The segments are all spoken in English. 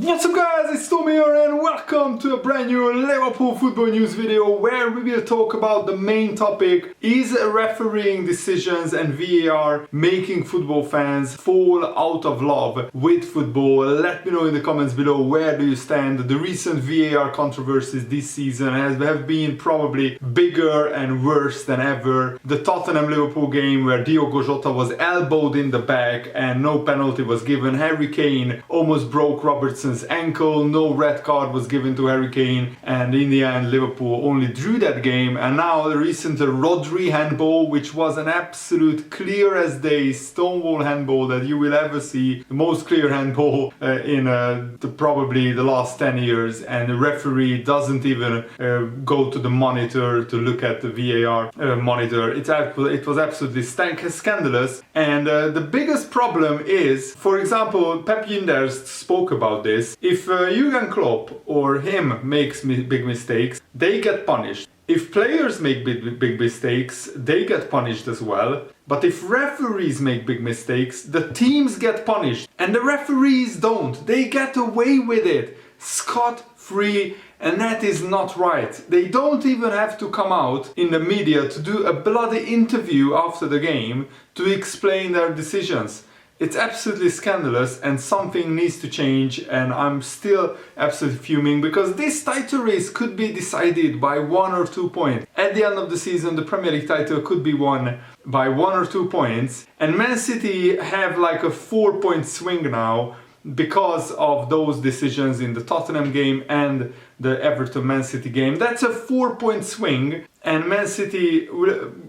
What's up guys, it's Tom here and welcome to a brand new Liverpool football news video where we will talk about the main topic: is refereeing decisions and VAR making football fans fall out of love with football? Let me know in the comments below, where do you stand? The recent VAR controversies this season have been probably bigger and worse than ever. The Tottenham-Liverpool game where Diogo Jota was elbowed in the back and no penalty was given. Harry Kane almost broke Robertson's ankle, no red card was given to Harry Kane, and in the end Liverpool only drew that game. And now the recent Rodri handball, which was an absolute clear as day stonewall handball that you will ever see, the most clear handball in probably the last 10 years, and the referee doesn't even go to the monitor to look at the VAR monitor. It was absolutely scandalous. And the biggest problem is, for example, Pep Ynders spoke about this. If Jurgen Klopp or him makes big mistakes, they get punished. If players make big mistakes, they get punished as well. But if referees make big mistakes, the teams get punished. And the referees don't. They get away with it scot-free. And that is not right. They don't even have to come out in the media to do a bloody interview after the game to explain their decisions. It's absolutely scandalous and something needs to change, and I'm still absolutely fuming because this title race could be decided by 1 or 2 points. At the end of the season, the Premier League title could be won by 1 or 2 points, and Man City have like a 4-point swing now because of those decisions in the Tottenham game and the Everton-Man City game. That's a 4-point swing, and Man City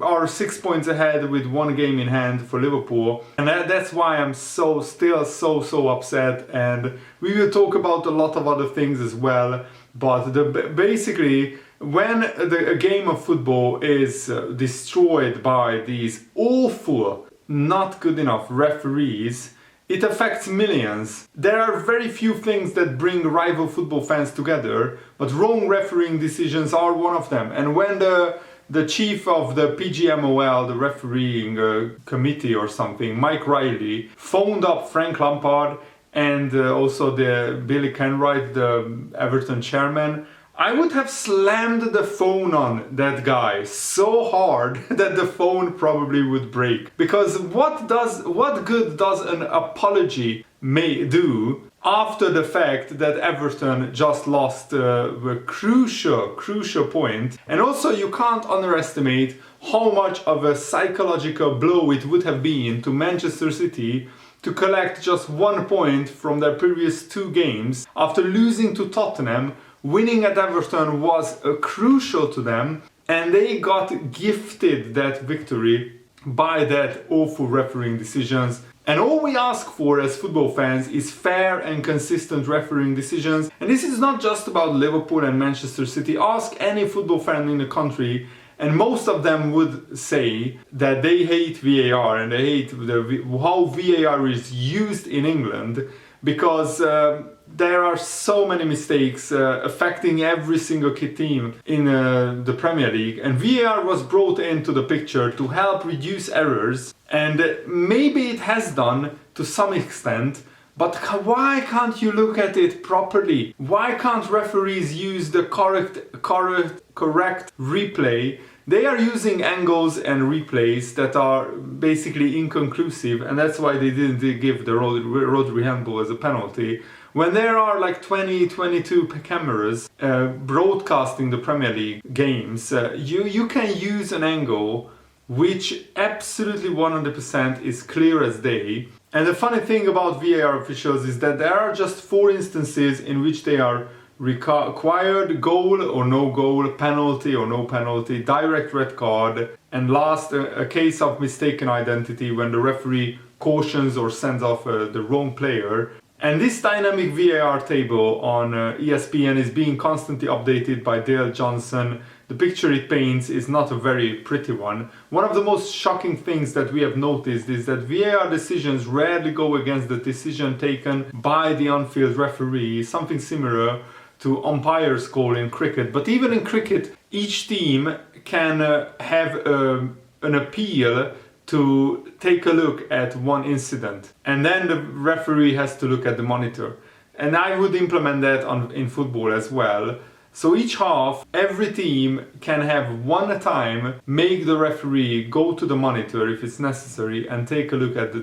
are 6 points ahead with 1 game in hand for Liverpool, and that's why I'm still so upset. And we will talk about a lot of other things as well, but basically when a game of football is destroyed by these awful, not good enough referees, it affects millions. There are very few things that bring rival football fans together, but wrong refereeing decisions are one of them. And when the chief of the PGMOL, the refereeing committee or something, Mike Riley, phoned up Frank Lampard and also the Billy Kenwright, the Everton chairman, I would have slammed the phone on that guy so hard that the phone probably would break. Because what good does an apology do after the fact that Everton just lost a crucial point? And also you can't underestimate how much of a psychological blow it would have been to Manchester City to collect just 1 point from their previous 2 games after losing to Tottenham. Winning at Everton was crucial to them, and they got gifted that victory by that awful refereeing decisions. And all we ask for as football fans is fair and consistent refereeing decisions. And this is not just about Liverpool and Manchester City. Ask any football fan in the country, and most of them would say that they hate VAR and they hate how VAR is used in England, because there are so many mistakes affecting every single team in the Premier League, and VAR was brought into the picture to help reduce errors, and maybe it has done to some extent. But why can't you look at it properly? Why can't referees use the correct replay? They are using angles and replays that are basically inconclusive, and that's why they didn't give the Rodri handball as a penalty. When there are like 22 cameras broadcasting the Premier League games, you can use an angle which absolutely 100% is clear as day. And the funny thing about VAR officials is that there are just 4 instances in which they are required goal or no goal, penalty or no penalty, direct red card, and last a case of mistaken identity when the referee cautions or sends off the wrong player. And this dynamic VAR table on ESPN is being constantly updated by Dale Johnson. The picture it paints is not a very pretty one. One of the most shocking things that we have noticed is that VAR decisions rarely go against the decision taken by the on-field referee, something similar to umpire's call in cricket. But even in cricket, each team can have an appeal to take a look at one incident, and then the referee has to look at the monitor. And I would implement that in football as well. So each half, every team can have one time make the referee go to the monitor if it's necessary and take a look at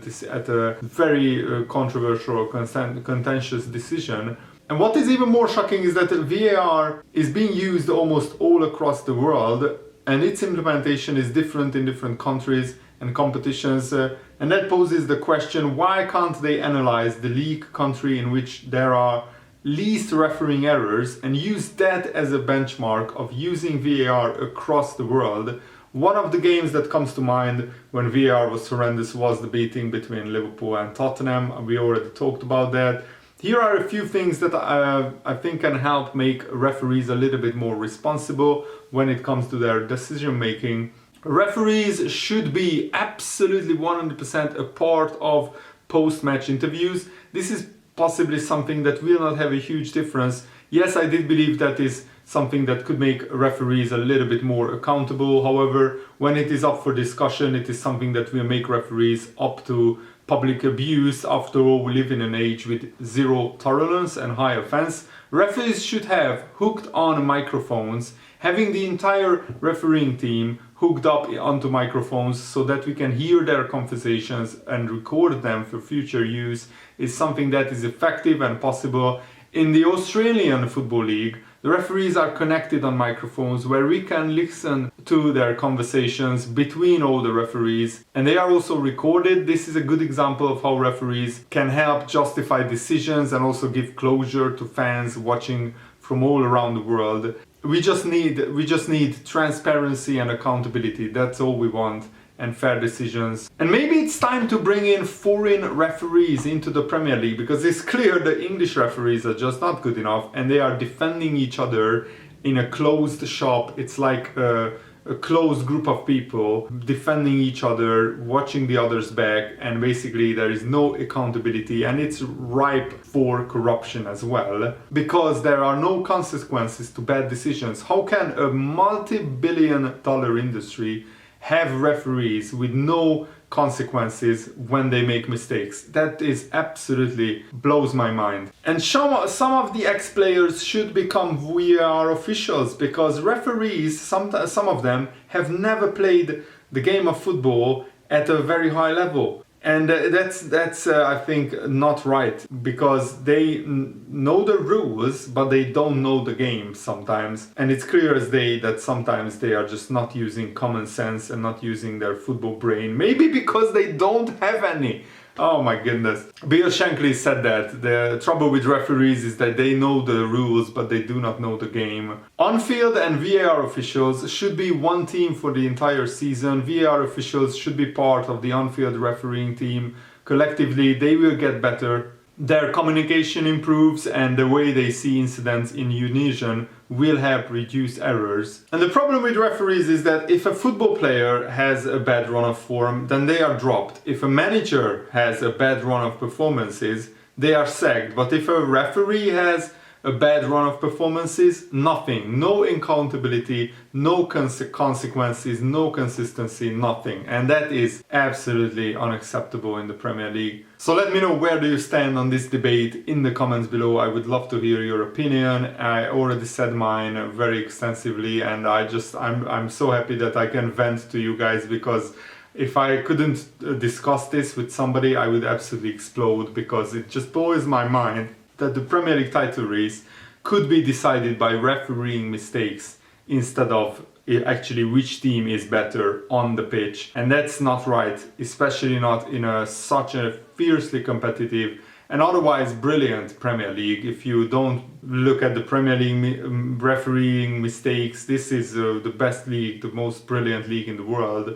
a very controversial or contentious decision. And what is even more shocking is that VAR is being used almost all across the world, and its implementation is different in different countries and competitions. And that poses the question, why can't they analyze the league country in which there are least refereeing errors and use that as a benchmark of using VAR across the world? One of the games that comes to mind when VAR was horrendous was the beating between Liverpool and Tottenham. We already talked about that. Here are a few things that I think can help make referees a little bit more responsible when it comes to their decision making. Referees should be absolutely 100% a part of post-match interviews. This is possibly something that will not have a huge difference. Yes, I did believe that is something that could make referees a little bit more accountable. However, when it is up for discussion, it is something that will make referees up to public abuse. After all, we live in an age with zero tolerance and high offense. Referees should have hooked on microphones, having the entire refereeing team hooked up onto microphones so that we can hear their conversations and record them for future use is something that is effective and possible. In the Australian Football League, the referees are connected on microphones where we can listen to their conversations between all the referees, and they are also recorded. This is a good example of how referees can help justify decisions and also give closure to fans watching from all around the world. We just need transparency and accountability. That's all we want, and fair decisions. And maybe it's time to bring in foreign referees into the Premier League, because it's clear the English referees are just not good enough and they are defending each other in a closed shop. It's like a closed group of people defending each other, watching the other's back, and basically there is no accountability, and it's ripe for corruption as well, because there are no consequences to bad decisions. How can a multi-billion-dollar industry have referees with no consequences when they make mistakes? That is absolutely blows my mind. And some of the ex-players should become VAR officials, because referees, some of them have never played the game of football at a very high level. And that's I think not right, because they know the rules but they don't know the game sometimes, and it's clear as day that sometimes they are just not using common sense and not using their football brain, maybe because they don't have any. Oh my goodness. Bill Shankly said that the trouble with referees is that they know the rules but they do not know the game. On-field and VAR officials should be one team for the entire season. VAR officials should be part of the on-field refereeing team. Collectively, they will get better. Their communication improves, and the way they see incidents in unison will help reduce errors. And the problem with referees is that if a football player has a bad run of form, then they are dropped. If a manager has a bad run of performances, they are sacked. But if a referee has a bad run of performances, nothing. No accountability, no consequences, no consistency, nothing. And that is absolutely unacceptable in the Premier League. So let me know, where do you stand on this debate in the comments below. I would love to hear your opinion. I already said mine very extensively, and I'm so happy that I can vent to you guys, because if I couldn't discuss this with somebody, I would absolutely explode, because it just blows my mind that the Premier League title race could be decided by refereeing mistakes instead of actually which team is better on the pitch. And that's not right, especially not in such a fiercely competitive and otherwise brilliant Premier League. If you don't look at the Premier League refereeing mistakes, this is the best league, the most brilliant league in the world.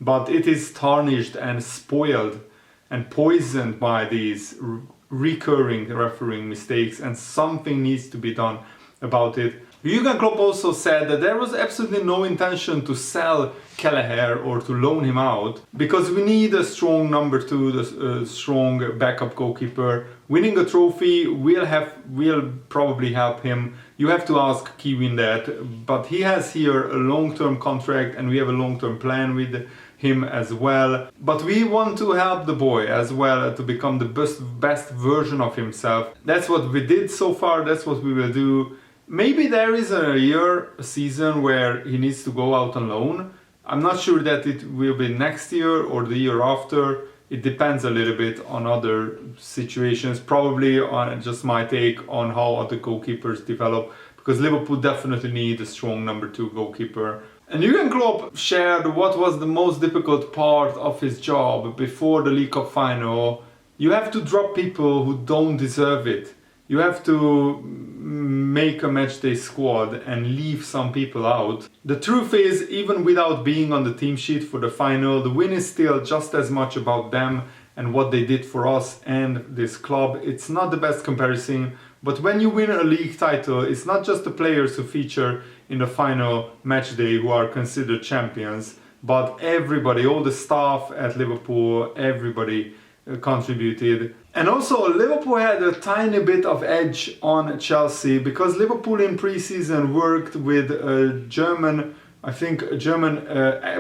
But it is tarnished and spoiled and poisoned by these recurring refereeing mistakes, and something needs to be done about it. Jurgen Klopp also said that there was absolutely no intention to sell Kelleher or to loan him out, because we need a strong number two, a strong backup goalkeeper. Winning a trophy will probably help him. You have to ask Kiwin that, but he has here a long-term contract and we have a long-term plan with him as well. But we want to help the boy as well to become the best version of himself. That's what we did so far, that's what we will do. Maybe there is a season where he needs to go out on loan. I'm not sure that it will be next year or the year after. It depends a little bit on other situations, probably on just my take on how other goalkeepers develop, because Liverpool definitely need a strong number 2 goalkeeper. And Jurgen Klopp shared what was the most difficult part of his job before the League Cup final. You have to drop people who don't deserve it. You have to make a matchday squad and leave some people out. The truth is, even without being on the team sheet for the final, the win is still just as much about them and what they did for us and this club. It's not the best comparison, but when you win a league title, it's not just the players who feature in the final match day who are considered champions, but everybody, all the staff at Liverpool, everybody contributed. And also Liverpool had a tiny bit of edge on Chelsea because Liverpool in pre-season worked with German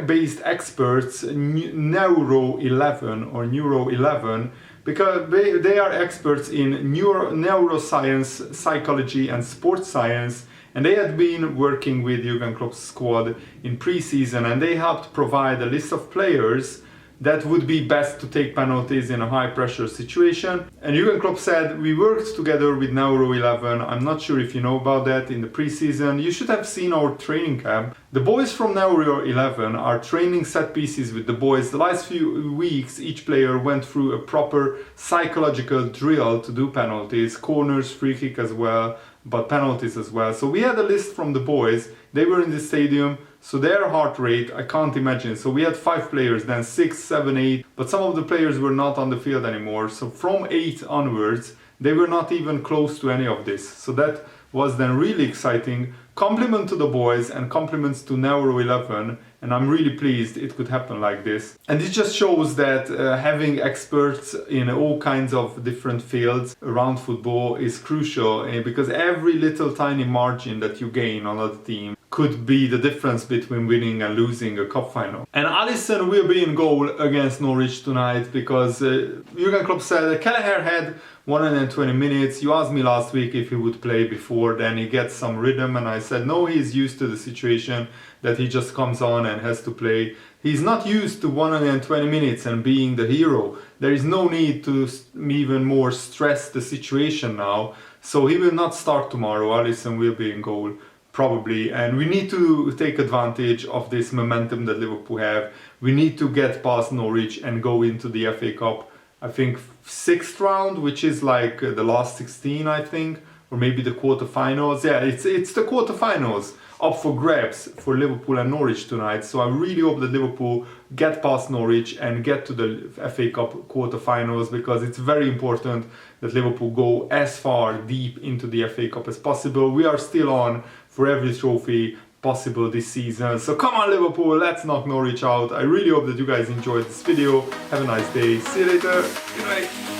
based experts, Neuro 11, because they are experts in neuroscience, psychology and sports science, and they had been working with Jurgen Klopp's squad in pre-season, and they helped provide a list of players that would be best to take penalties in a high pressure situation. And Jurgen Klopp said, we worked together with Neuro 11, I'm not sure if you know about that, in the pre-season. You should have seen our training camp. The boys from Neuro 11 are training set pieces with the boys. The last few weeks each player went through a proper psychological drill to do penalties, corners, free kick as well, but penalties as well. So we had a list from the boys, they were in the stadium, so their heart rate, I can't imagine. So we had 5 players, then 6, 7, 8, but some of the players were not on the field anymore. So from 8 onwards, they were not even close to any of this. So that was then really exciting. Compliment to the boys and compliments to Neuro 11, and I'm really pleased it could happen like this. And it just shows that having experts in all kinds of different fields around football is crucial, because every little tiny margin that you gain on a team could be the difference between winning and losing a cup final. And Alisson will be in goal against Norwich tonight because Jurgen Klopp said Kelleher had 120 minutes. You asked me last week if he would play before then he gets some rhythm, and I said no, he's used to the situation that he just comes on and has to play. He's not used to 120 minutes and being the hero. There is no need to even more stress the situation now. So he will not start tomorrow. Alisson will be in goal probably, and we need to take advantage of this momentum that Liverpool have. We need to get past Norwich and go into the FA Cup, I think 6th round, which is like the last 16, I think, or maybe the quarterfinals. Yeah, it's the quarterfinals up for grabs for Liverpool and Norwich tonight. So I really hope that Liverpool get past Norwich and get to the FA Cup quarterfinals, because it's very important that Liverpool go as far deep into the FA Cup as possible. We are still on for every trophy possible this season. So come on Liverpool, let's knock Norwich out. I really hope that you guys enjoyed this video. Have a nice day. See you later. Good night.